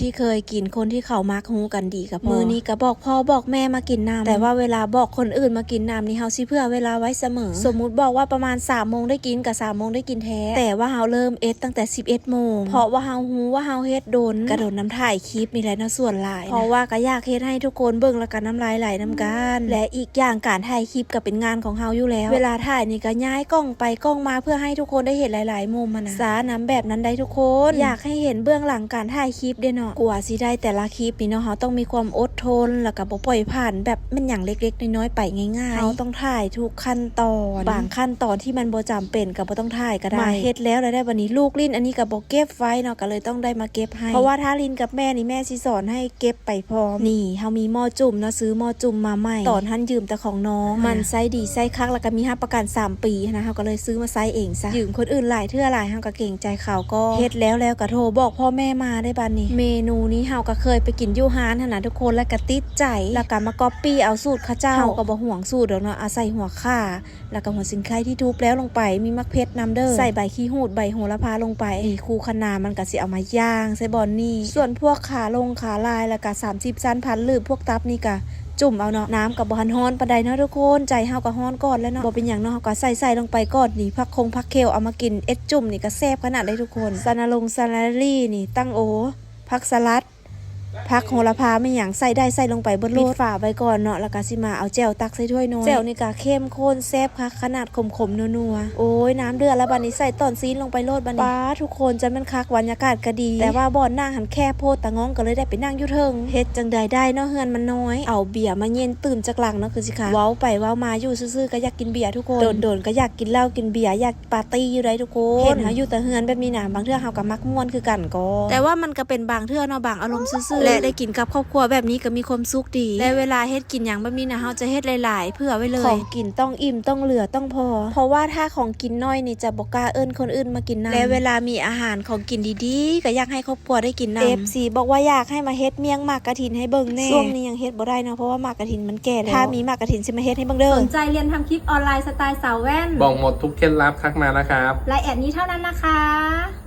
ที่เคยกินคนที่เขามักฮู้กันดีกับมือนี้ก็บอกพ่อบอกแม่มากินน้ำแต่ว่าเวลาบอกคนอื่นมากินน้ำนี่เฮาสิเพื่อเวลาไว้เสมอสมมุติบอกว่าประมาณ3 โมงได้กินกับ3 โมงได้กินแท้แต่ว่าเฮาเริ่มเอสตั้งแต่11 โมงเพราะว่าเฮาฮู้ว่าเฮาเฮ็ดโดนกระโดดน้ำถ่ายคลิปมีหลายส่วนหลายเพราะว่าก็อยากเฮ็ดให้ทุกคนเบิ่งแล้วก็น้ำลายไหลน้ำกันและอีกอย่างการถ่ายคลิปก็เป็นงานของเฮาอยู่แล้วเวลาถ่ายนี่ก็ย้ายกล้องไปกล้องมาเพื่อให้ทุกคนได้เห็นหลายๆมุมนะสาน้ำแบบนั้นได้ทุกคนอยากให้เห็นเบื้องหลังการถ่ายคลิปเด้เนาะกว่าสิได้แต่ละคลิปนี่เนาะเฮาต้องมีความอดทนแล้วก็บ่ปล่อยผ่านแบบมันอย่างเล็กๆน้อยๆไปง่ายๆเฮาต้องถ่ายทุกขั้นตอนบางขั้นตอนที่มันบ่จำเป็นก็บ่ต้องถ่ายก็ได้มาเฮ็ดแล้วได้วันนี้ลูกลิ้นอันนี้ก็บ่เก็บไว้เนาะก็เลยต้องได้มาเก็บให้เพราะว่าถ้าลิ้นกับแม่นี่แม่สิสอนให้เก็บไปพร้อมนี่เฮามีหม้อจุ่มเนาะซื้อหม้อจุ่มมาใหม่ตอนหันยืมแต่ของน้องมันไซส์ดีไซส์คักแล้วก็มีรับประกัน3 ปีนะเฮาก็เลยซื้อมาไซส์เองซะยืมคนอื่นหลายเทื่อหลายเฮาก็เกรงใจเขาก็เฮ็ดแล้วก็โทรบอกพ่อแม่มาได้บัดนี้เมนูนี้เฮาก็เคยไปกินอยู่ร้านนะทุกคนแล้วก็ติดใจแล้วก็มาก๊อปปี้เอาสูตรข้าเจ้าเฮาก็บ่ห่วงสูตรดอกเนาะอาศัยหัวข่าแล้วก็หัวสิงไคที่ทุบแล้วลงไปมีมักเพชรนำเด้อใส่ใบขี้หูดใบโหระพาลงไปคูคะนามันก็สิเอามาย่างใส่บอนนี่ส่วนพวกขาลงขาลายแล้วก็30ชั้นพันลืบพวกตับนี่ก็จุ่มเอาเนาะน้ำกับบ่ฮ้อนปานใดเนาะทุกคนใจเฮาก็ฮ้อนก่อนแล้วเนาะบ่เป็นหยังเนาะเฮาก็ใส่ลงไปก่อนนี่ผักเคลเอามากินเอ็ดจุ่มนี่ก็แซ่บขนาดเลยทุกคนซาลาลี่นี่ตั้งโอผักสลัดผักโหระพาไม่หยังใส่ได้ใส่ลงไปเบิดโลดปิดฝาไว้ก่อนเนาะแล้วก็สิมาเอาแจ่วตักใส่ถ้วยน้อยแจ่วนี่ก็เข้มข้นแซ่บคักขนาดขมๆนัวๆโอ้ยน้ำเดือดแล้วบัดนี้ใส่ต้นซีนลงไปโลดบัดนี้ป้าทุกคนจะมันคักบรรยากาศก็ดีแต่ว่าบ่อนนั่งหันแค่โพดตะง้องก็เลยได้ไปนั่งอยู่เทิงเฮ็ดจังใดได้เนาะเฮือนมันน้อยเอาเบียร์มาเย็นตื่มจากหลังเนาะคือสิค่ะเว้าไปเว้ามาอยู่ซื่อๆก็อยากกินเบียร์ทุกคนโดนๆก็อยากกินเหล้ากินเบียร์อยากปาร์ตี้อยู่ได้ทุกคนเห็นหาอยู่แต่เฮือนแบบนี้น่ะบางเทื่อเฮาก็มักม่วนคือกันก็แต่ว่ามันก็เป็นบางเทื่อเนาะบางอารมณ์ซื่อๆและได้กินกับครอบครัวแบบนี้ก็มีความสุขดีและเวลาเฮ็ดกินอย่างแบบนี้นะเฮาจะเฮ็ดหลายๆเพื่อไว้เลยของกินต้องอิ่มต้องเหลือต้องพอเพราะว่าถ้าของกินน้อยนี่จะบ่กล้าเอิ้นคนอื่นมากินนำและเวลามีอาหารของกินดีๆก็อยากให้ครอบครัวได้กินนำ FC บอกว่าอยากให้มาเฮ็ดเมี่ยงหมากกระถินให้เบิ่งแน่ช่วงนี้ยังเฮ็ดบ่ได้เนาะเพราะว่าหมากกระถินมันแก่แล้วถ้ามีหมากกระถินสิมาเฮ็ดให้เบิ่งเด้อสนใจเรียนทำคลิปออนไลน์สไตล์สาวแว่น บอกหมดทุกเคล็ดลับทักมานะครับ ไลน์แอดนี้เท่านั้นนะคะ